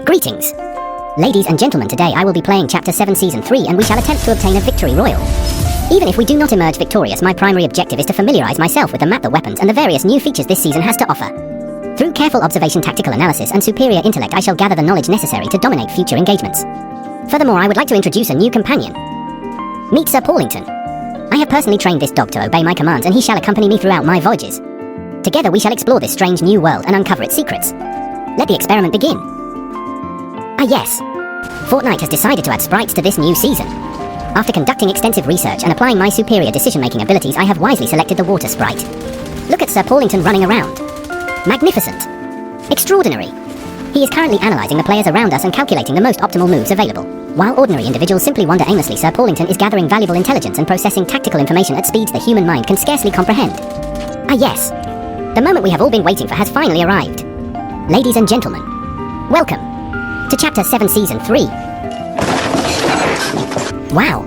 Greetings. Ladies and gentlemen, today I will be playing Chapter 7 Season 3 and we shall attempt to obtain a victory royal. Even if we do not emerge victorious, my primary objective is to familiarize myself with the map, the weapons, and the various new features this season has to offer. Through careful observation, tactical analysis, and superior intellect, I shall gather the knowledge necessary to dominate future engagements. Furthermore, I would like to introduce a new companion. Meet Sir Paulington. I have personally trained this dog to obey my commands, and he shall accompany me throughout my voyages. Together we shall explore this strange new world and uncover its secrets. Let the experiment begin. Ah yes, Fortnite has decided to add sprites to this new season. After conducting extensive research and applying my superior decision-making abilities, I have wisely selected the water sprite. Look at Sir Paulington running around. Magnificent. Extraordinary. He is currently analysing the players around us and calculating the most optimal moves available. While ordinary individuals simply wander aimlessly, Sir Paulington is gathering valuable intelligence and processing tactical information at speeds the human mind can scarcely comprehend. Ah yes, the moment we have all been waiting for has finally arrived. Ladies and gentlemen, welcome to Chapter 7 Season 3. Wow,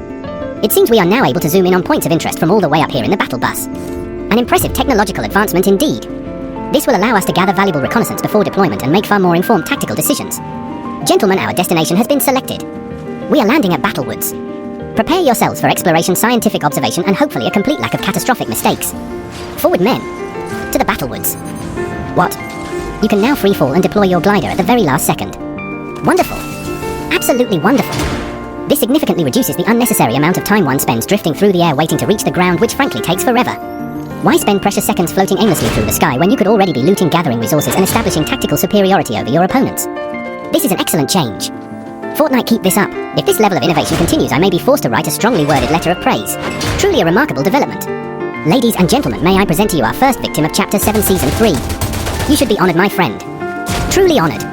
it seems we are now able to zoom in on points of interest from all the way up here in the battle bus. An impressive technological advancement indeed. This will allow us to gather valuable reconnaissance before deployment and make far more informed tactical decisions. Gentlemen, our destination has been selected. We are landing at Battlewoods. Prepare yourselves for exploration, scientific observation, and hopefully a complete lack of catastrophic mistakes. Forward, men, to the Battlewoods. What? You can now freefall and deploy your glider at the very last second. Wonderful. Absolutely wonderful. This significantly reduces the unnecessary amount of time one spends drifting through the air waiting to reach the ground, which frankly takes forever. Why spend precious seconds floating aimlessly through the sky when you could already be looting, gathering resources, and establishing tactical superiority over your opponents? This is an excellent change. Fortnite, keep this up. If this level of innovation continues, I may be forced to write a strongly worded letter of praise. Truly a remarkable development. Ladies and gentlemen, may I present to you our first victim of Chapter 7 Season 3. You should be honoured, my friend. Truly honoured.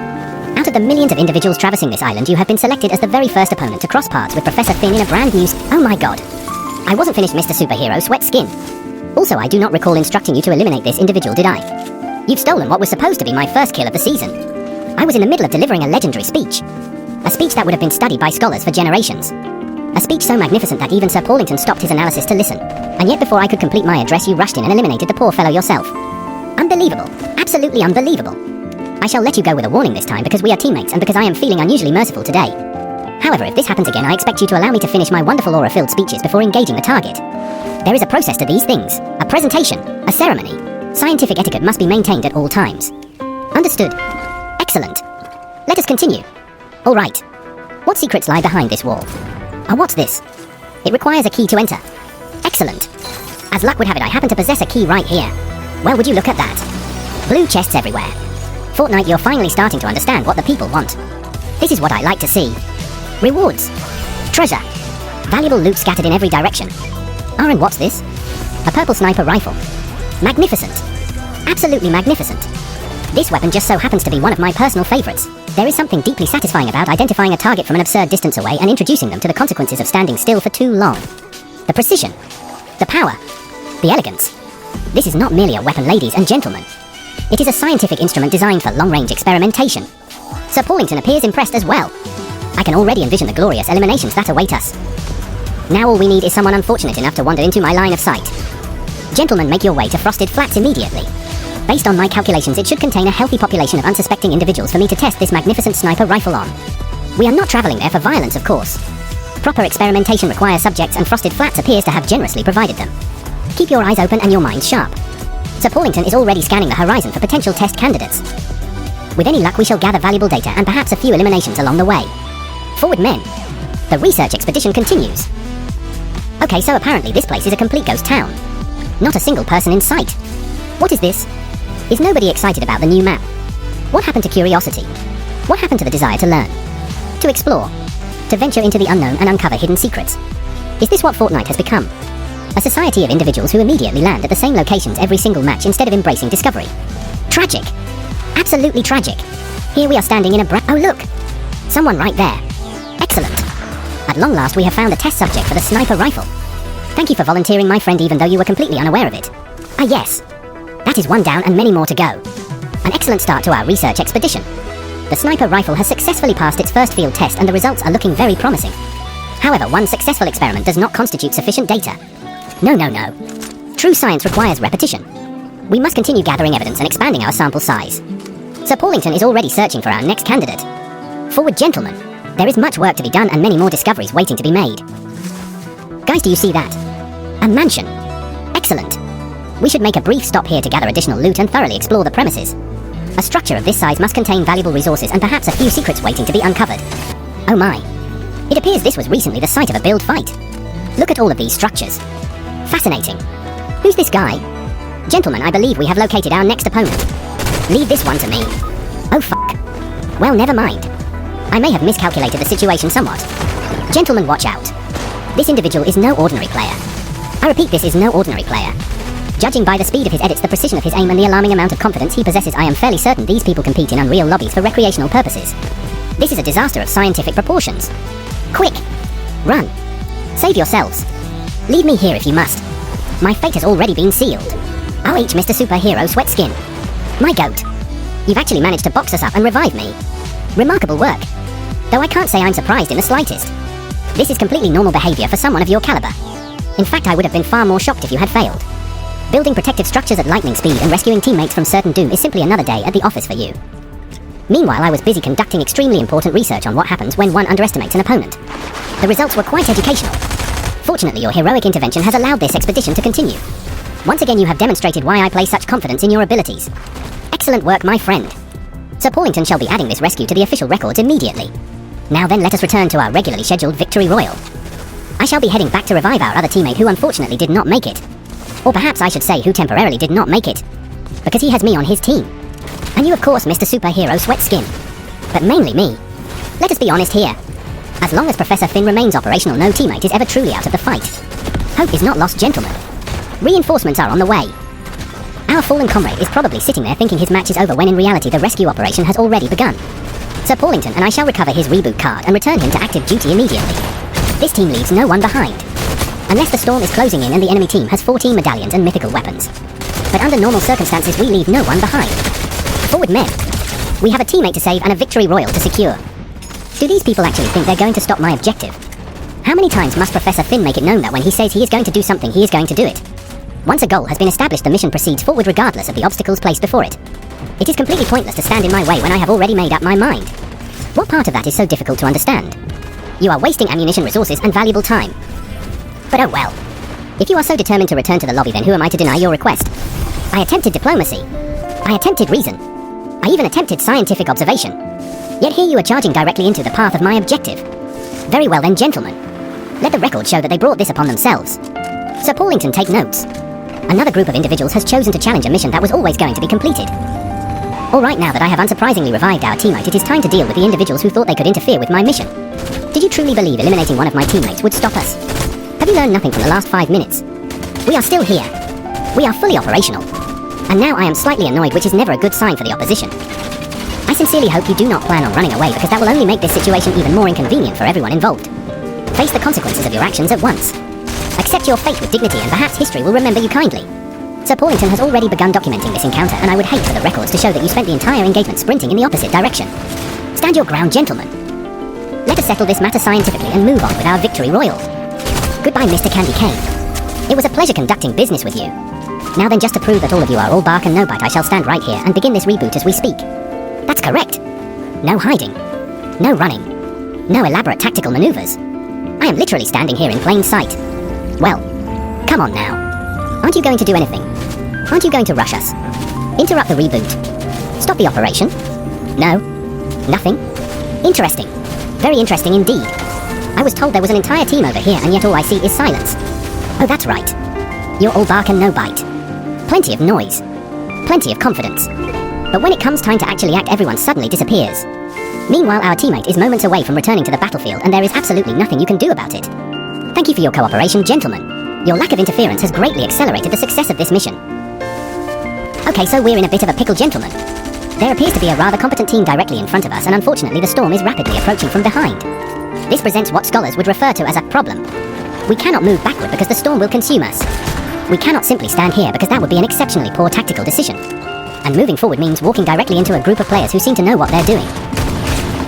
Out of the millions of individuals traversing this island, you have been selected as the very first opponent to cross paths with Professor Finn in a brand new... Oh my god. I wasn't finished, Mr. Superhero Sweat Skin. Also, I do not recall instructing you to eliminate this individual, did I? You've stolen what was supposed to be my first kill of the season. I was in the middle of delivering a legendary speech. A speech that would have been studied by scholars for generations. A speech so magnificent that even Sir Paulington stopped his analysis to listen. And yet before I could complete my address, you rushed in and eliminated the poor fellow yourself. Unbelievable. Absolutely unbelievable. I shall let you go with a warning this time because we are teammates and because I am feeling unusually merciful today. However, if this happens again, I expect you to allow me to finish my wonderful aura-filled speeches before engaging the target. There is a process to these things. A presentation. A ceremony. Scientific etiquette must be maintained at all times. Understood. Excellent. Let us continue. All right. What secrets lie behind this wall? Oh, what's this? It requires a key to enter. Excellent. As luck would have it, I happen to possess a key right here. Well, would you look at that? Blue chests everywhere. Fortnite, you're finally starting to understand what the people want. This is what I like to see. Rewards. Treasure. Valuable loot scattered in every direction. Oh, and what's this? A purple sniper rifle. Magnificent. Absolutely magnificent. This weapon just so happens to be one of my personal favorites. There is something deeply satisfying about identifying a target from an absurd distance away and introducing them to the consequences of standing still for too long. The precision. The power. The elegance. This is not merely a weapon, ladies and gentlemen. It is a scientific instrument designed for long-range experimentation. Sir Paulington appears impressed as well. I can already envision the glorious eliminations that await us. Now all we need is someone unfortunate enough to wander into my line of sight. Gentlemen, make your way to Frosted Flats immediately. Based on my calculations, it should contain a healthy population of unsuspecting individuals for me to test this magnificent sniper rifle on. We are not travelling there for violence, of course. Proper experimentation requires subjects, and Frosted Flats appears to have generously provided them. Keep your eyes open and your minds sharp. Sir Paulington is already scanning the horizon for potential test candidates. With any luck, we shall gather valuable data and perhaps a few eliminations along the way. Forward, men. The research expedition continues. Okay, so apparently this place is a complete ghost town. Not a single person in sight. What is this? Is nobody excited about the new map? What happened to curiosity? What happened to the desire to learn? To explore? To venture into the unknown and uncover hidden secrets? Is this what Fortnite has become? A society of individuals who immediately land at the same locations every single match instead of embracing discovery. Tragic. Absolutely tragic. Here we are standing in a oh look! Someone right there. Excellent. At long last we have found a test subject for the sniper rifle. Thank you for volunteering, my friend, even though you were completely unaware of it. Ah yes. That is one down and many more to go. An excellent start to our research expedition. The sniper rifle has successfully passed its first field test and the results are looking very promising. However, one successful experiment does not constitute sufficient data. No. True science requires repetition. We must continue gathering evidence and expanding our sample size. Sir Paulington is already searching for our next candidate. Forward, gentlemen. There is much work to be done and many more discoveries waiting to be made. Guys, do you see that? A mansion. Excellent. We should make a brief stop here to gather additional loot and thoroughly explore the premises. A structure of this size must contain valuable resources and perhaps a few secrets waiting to be uncovered. Oh my. It appears this was recently the site of a build fight. Look at all of these structures. Fascinating. Who's this guy? Gentlemen, I believe we have located our next opponent. Leave this one to me. Oh fuck. Well, never mind. I may have miscalculated the situation somewhat. Gentlemen, watch out. This individual is no ordinary player. I repeat, this is no ordinary player. Judging by the speed of his edits, the precision of his aim, and the alarming amount of confidence he possesses, I am fairly certain these people compete in unreal lobbies for recreational purposes. This is a disaster of scientific proportions. Quick! Run! Save yourselves. Leave me here if you must. My fate has already been sealed. Ouch, Mr. Superhero Sweatskin. My goat. You've actually managed to box us up and revive me. Remarkable work. Though I can't say I'm surprised in the slightest. This is completely normal behavior for someone of your caliber. In fact, I would have been far more shocked if you had failed. Building protective structures at lightning speed and rescuing teammates from certain doom is simply another day at the office for you. Meanwhile, I was busy conducting extremely important research on what happens when one underestimates an opponent. The results were quite educational. Fortunately, your heroic intervention has allowed this expedition to continue. Once again, you have demonstrated why I place such confidence in your abilities. Excellent work, my friend. Sir Paulington shall be adding this rescue to the official records immediately. Now then, let us return to our regularly scheduled victory royal. I shall be heading back to revive our other teammate who unfortunately did not make it. Or perhaps I should say who temporarily did not make it. Because he has me on his team. And you, of course, Mr. Superhero Sweatskin. But mainly me. Let us be honest here. As long as Professor Finn remains operational, no teammate is ever truly out of the fight. Hope is not lost, gentlemen. Reinforcements are on the way. Our fallen comrade is probably sitting there thinking his match is over when in reality the rescue operation has already begun. Sir Paulington and I shall recover his reboot card and return him to active duty immediately. This team leaves no one behind. Unless the storm is closing in and the enemy team has 14 medallions and mythical weapons. But under normal circumstances, we leave no one behind. Forward, men. We have a teammate to save and a victory royal to secure. Do these people actually think they're going to stop my objective? How many times must Professor Finn make it known that when he says he is going to do something, he is going to do it? Once a goal has been established, the mission proceeds forward regardless of the obstacles placed before it. It is completely pointless to stand in my way when I have already made up my mind. What part of that is so difficult to understand? You are wasting ammunition, resources, and valuable time. But oh well. If you are so determined to return to the lobby, then who am I to deny your request? I attempted diplomacy. I attempted reason. I even attempted scientific observation. Yet here you are charging directly into the path of my objective. Very well then, gentlemen. Let the record show that they brought this upon themselves. Sir Paulington, take notes. Another group of individuals has chosen to challenge a mission that was always going to be completed. Alright, now that I have unsurprisingly revived our teammate, it is time to deal with the individuals who thought they could interfere with my mission. Did you truly believe eliminating one of my teammates would stop us? Have you learned nothing from the last 5 minutes? We are still here. We are fully operational. And now I am slightly annoyed, which is never a good sign for the opposition. I sincerely hope you do not plan on running away, because that will only make this situation even more inconvenient for everyone involved. Face the consequences of your actions at once. Accept your fate with dignity and perhaps history will remember you kindly. Sir Paulington has already begun documenting this encounter, and I would hate for the records to show that you spent the entire engagement sprinting in the opposite direction. Stand your ground, gentlemen. Let us settle this matter scientifically and move on with our victory royal. Goodbye, Mr. Candy Cane. It was a pleasure conducting business with you. Now then, just to prove that all of you are all bark and no bite, I shall stand right here and begin this reboot as we speak. That's correct. No hiding. No running. No elaborate tactical maneuvers. I am literally standing here in plain sight. Well, come on now. Aren't you going to do anything? Aren't you going to rush us? Interrupt the reboot? Stop the operation? No? Nothing? Interesting. Very interesting indeed. I was told there was an entire team over here, and yet all I see is silence. Oh, that's right. You're all bark and no bite. Plenty of noise. Plenty of confidence. But when it comes time to actually act, everyone suddenly disappears. Meanwhile, our teammate is moments away from returning to the battlefield, and there is absolutely nothing you can do about it. Thank you for your cooperation, gentlemen. Your lack of interference has greatly accelerated the success of this mission. Okay, so we're in a bit of a pickle, gentlemen. There appears to be a rather competent team directly in front of us, and unfortunately the storm is rapidly approaching from behind. This presents what scholars would refer to as a problem. We cannot move backward because the storm will consume us. We cannot simply stand here because that would be an exceptionally poor tactical decision. And moving forward means walking directly into a group of players who seem to know what they're doing.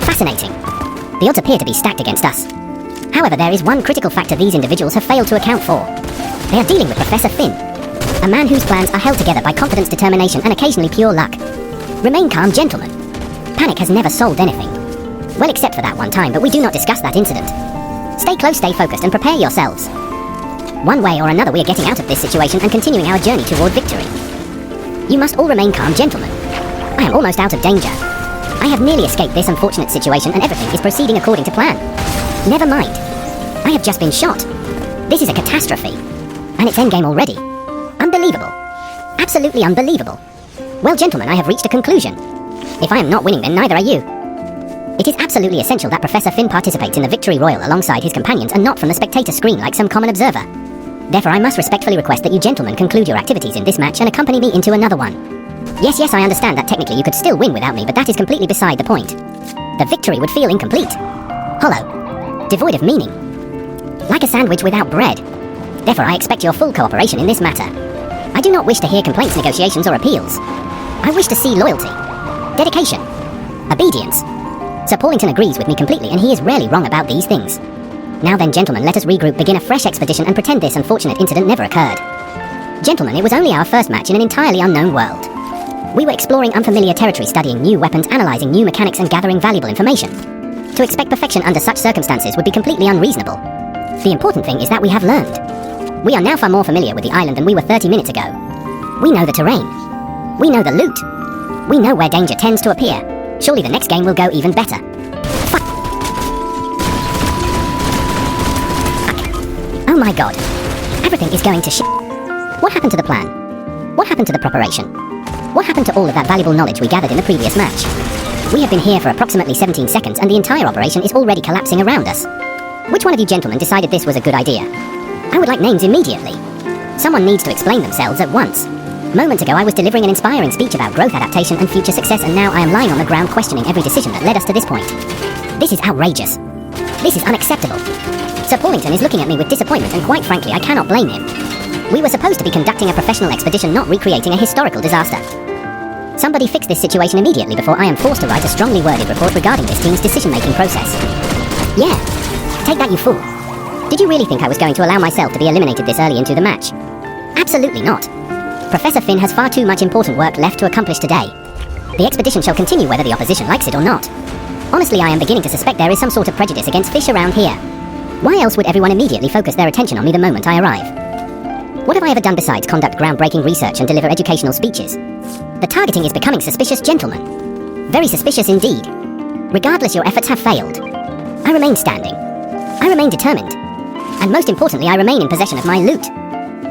Fascinating. The odds appear to be stacked against us. However, there is one critical factor these individuals have failed to account for. They are dealing with Professor Finn, a man whose plans are held together by confidence, determination, and occasionally pure luck. Remain calm, gentlemen. Panic has never solved anything. Well, except for that one time, but we do not discuss that incident. Stay close, stay focused, and prepare yourselves. One way or another, we are getting out of this situation and continuing our journey toward victory. You must all remain calm, gentlemen. I am almost out of danger. I have nearly escaped this unfortunate situation and everything is proceeding according to plan. Never mind. I have just been shot. This is a catastrophe. And it's endgame already. Unbelievable. Absolutely unbelievable. Well, gentlemen, I have reached a conclusion. If I am not winning, then neither are you. It is absolutely essential that Professor Finn participates in the victory royal alongside his companions and not from the spectator screen like some common observer. Therefore, I must respectfully request that you gentlemen conclude your activities in this match and accompany me into another one. Yes, I understand that technically you could still win without me, but that is completely beside the point. The victory would feel incomplete. Hollow. Devoid of meaning. Like a sandwich without bread. Therefore, I expect your full cooperation in this matter. I do not wish to hear complaints, negotiations, or appeals. I wish to see loyalty, dedication, obedience. Sir Paulington agrees with me completely, and he is rarely wrong about these things. Now then, gentlemen, let us regroup, begin a fresh expedition, and pretend this unfortunate incident never occurred. Gentlemen, it was only our first match in an entirely unknown world. We were exploring unfamiliar territory, studying new weapons, analyzing new mechanics, and gathering valuable information. To expect perfection under such circumstances would be completely unreasonable. The important thing is that we have learned. We are now far more familiar with the island than we were 30 minutes ago. We know the terrain. We know the loot. We know where danger tends to appear. Surely the next game will go even better. Fuck. Oh my god. Everything is going to shit. What happened to the plan? What happened to the preparation? What happened to all of that valuable knowledge we gathered in the previous match? We have been here for approximately 17 seconds and the entire operation is already collapsing around us. Which one of you gentlemen decided this was a good idea? I would like names immediately. Someone needs to explain themselves at once. Moments ago I was delivering an inspiring speech about growth, adaptation and future success, and now I am lying on the ground questioning every decision that led us to this point. This is outrageous. This is unacceptable. Sir Paulington is looking at me with disappointment, and quite frankly I cannot blame him. We were supposed to be conducting a professional expedition, not recreating a historical disaster. Somebody fix this situation immediately before I am forced to write a strongly worded report regarding this team's decision-making process. Yeah, take that, you fool. Did you really think I was going to allow myself to be eliminated this early into the match? Absolutely not. Professor Finn has far too much important work left to accomplish today. The expedition shall continue whether the opposition likes it or not. Honestly, I am beginning to suspect there is some sort of prejudice against fish around here. Why else would everyone immediately focus their attention on me the moment I arrive? What have I ever done besides conduct groundbreaking research and deliver educational speeches? The targeting is becoming suspicious, gentlemen. Very suspicious indeed. Regardless, your efforts have failed. I remain standing. I remain determined. And most importantly, I remain in possession of my loot.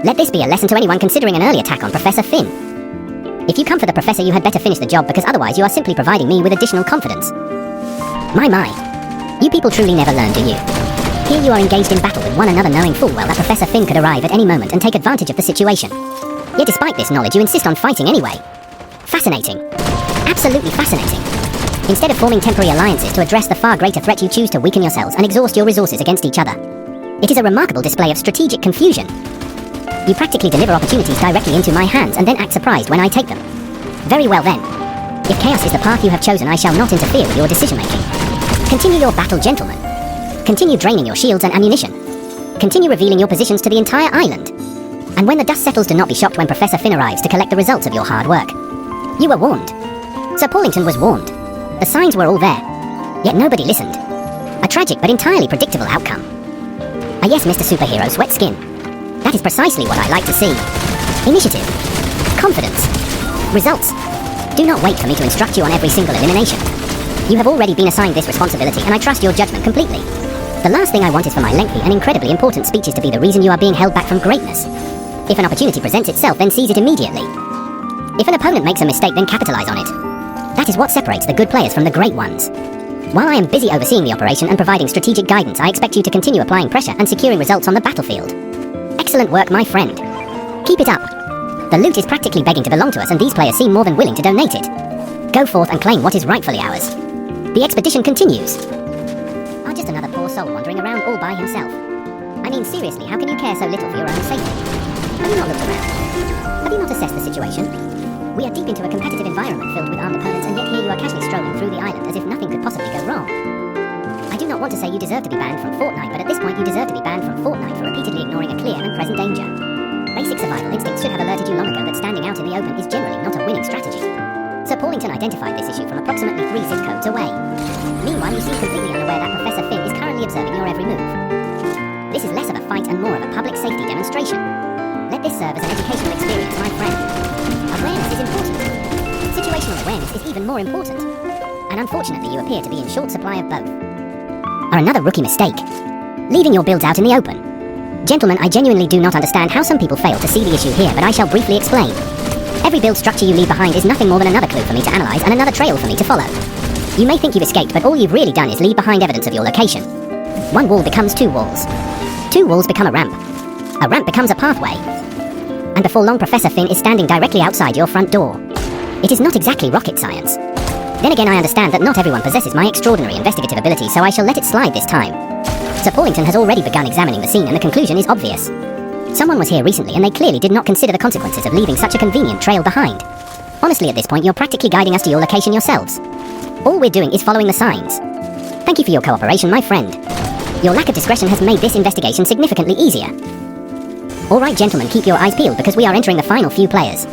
Let this be a lesson to anyone considering an early attack on Professor Finn. If you come for the Professor, you had better finish the job, because otherwise you are simply providing me with additional confidence. My. You people truly never learn, do you? Here you are engaged in battle with one another, knowing full well that Professor Finn could arrive at any moment and take advantage of the situation. Yet despite this knowledge, you insist on fighting anyway. Fascinating. Absolutely fascinating. Instead of forming temporary alliances to address the far greater threat, you choose to weaken yourselves and exhaust your resources against each other. It is a remarkable display of strategic confusion. You practically deliver opportunities directly into my hands and then act surprised when I take them. Very well then. If chaos is the path you have chosen, I shall not interfere with your decision-making. Continue your battle, gentlemen. Continue draining your shields and ammunition. Continue revealing your positions to the entire island. And when the dust settles, do not be shocked when Professor Finn arrives to collect the results of your hard work. You were warned. Sir Paulington was warned. The signs were all there. Yet nobody listened. A tragic but entirely predictable outcome. Ah yes, Mr. Superhero, sweat skin. That is precisely what I like to see. Initiative. Confidence. Results. Do not wait for me to instruct you on every single elimination. You have already been assigned this responsibility, and I trust your judgment completely. The last thing I want is for my lengthy and incredibly important speeches to be the reason you are being held back from greatness. If an opportunity presents itself, then seize it immediately. If an opponent makes a mistake, then capitalize on it. That is what separates the good players from the great ones. While I am busy overseeing the operation and providing strategic guidance, I expect you to continue applying pressure and securing results on the battlefield. Excellent work, my friend. Keep it up. The loot is practically begging to belong to us, and these players seem more than willing to donate it. Go forth and claim what is rightfully ours. The expedition continues. Oh, just another poor soul wandering around all by himself. I mean, seriously, how can you care so little for your own safety? Have you not looked around? Have you not assessed the situation? We are deep into a competitive environment filled with armed opponents, and yet here you are casually strolling through the island as if nothing could possibly go wrong. I do not want to say you deserve to be banned from Fortnite, but at this point you deserve to be banned from Fortnite for repeatedly ignoring a clear and present danger. Basic survival instincts should have alerted you long ago that standing out in the open is generally not a winning strategy. Sir Paulington identified this issue from approximately 3 zip codes away. Meanwhile, you seem completely unaware that Professor Finn is currently observing your every move. This is less of a fight and more of a public safety demonstration. Let this serve as an educational experience, my friend. Awareness is important. Situational awareness is even more important. And unfortunately, you appear to be in short supply of both. Are another rookie mistake. Leaving your builds out in the open. Gentlemen, I genuinely do not understand how some people fail to see the issue here, but I shall briefly explain. Every build structure you leave behind is nothing more than another clue for me to analyze and another trail for me to follow. You may think you've escaped, but all you've really done is leave behind evidence of your location. One wall becomes 2 walls. 2 walls become a ramp. A ramp becomes a pathway. And before long, Professor Finn is standing directly outside your front door. It is not exactly rocket science. Then again, I understand that not everyone possesses my extraordinary investigative ability, so I shall let it slide this time. Sir Paulington has already begun examining the scene, and the conclusion is obvious. Someone was here recently, and they clearly did not consider the consequences of leaving such a convenient trail behind. Honestly, at this point, you're practically guiding us to your location yourselves. All we're doing is following the signs. Thank you for your cooperation, my friend. Your lack of discretion has made this investigation significantly easier. Alright, gentlemen, keep your eyes peeled because we are entering the final few players.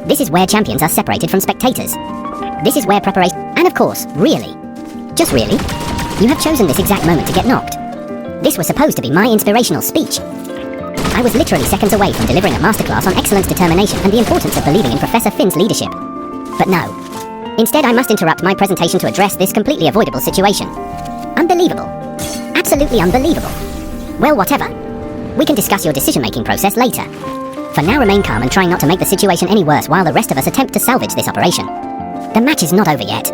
This is where champions are separated from spectators. This is where preparation... And of course, really, just really, you have chosen this exact moment to get knocked. This was supposed to be my inspirational speech. I was literally seconds away from delivering a masterclass on excellence, determination, and the importance of believing in Professor Finn's leadership. But no. Instead, I must interrupt my presentation to address this completely avoidable situation. Unbelievable. Absolutely unbelievable. Well, whatever. We can discuss your decision-making process later. For now, remain calm and try not to make the situation any worse while the rest of us attempt to salvage this operation. The match is not over yet.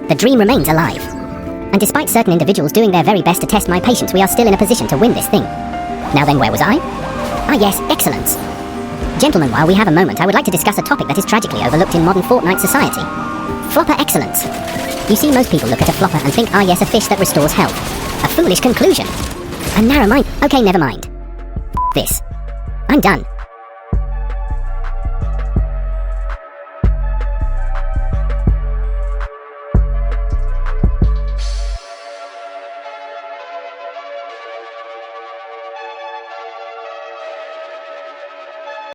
The dream remains alive. And despite certain individuals doing their very best to test my patience, we are still in a position to win this thing. Now then, where was I? Ah yes, excellence. Gentlemen, while we have a moment, I would like to discuss a topic that is tragically overlooked in modern Fortnite society. Flopper excellence. You see, most people look at a flopper and think, ah yes, a fish that restores health. A foolish conclusion. A narrow mind. Okay, never mind. This. I'm done.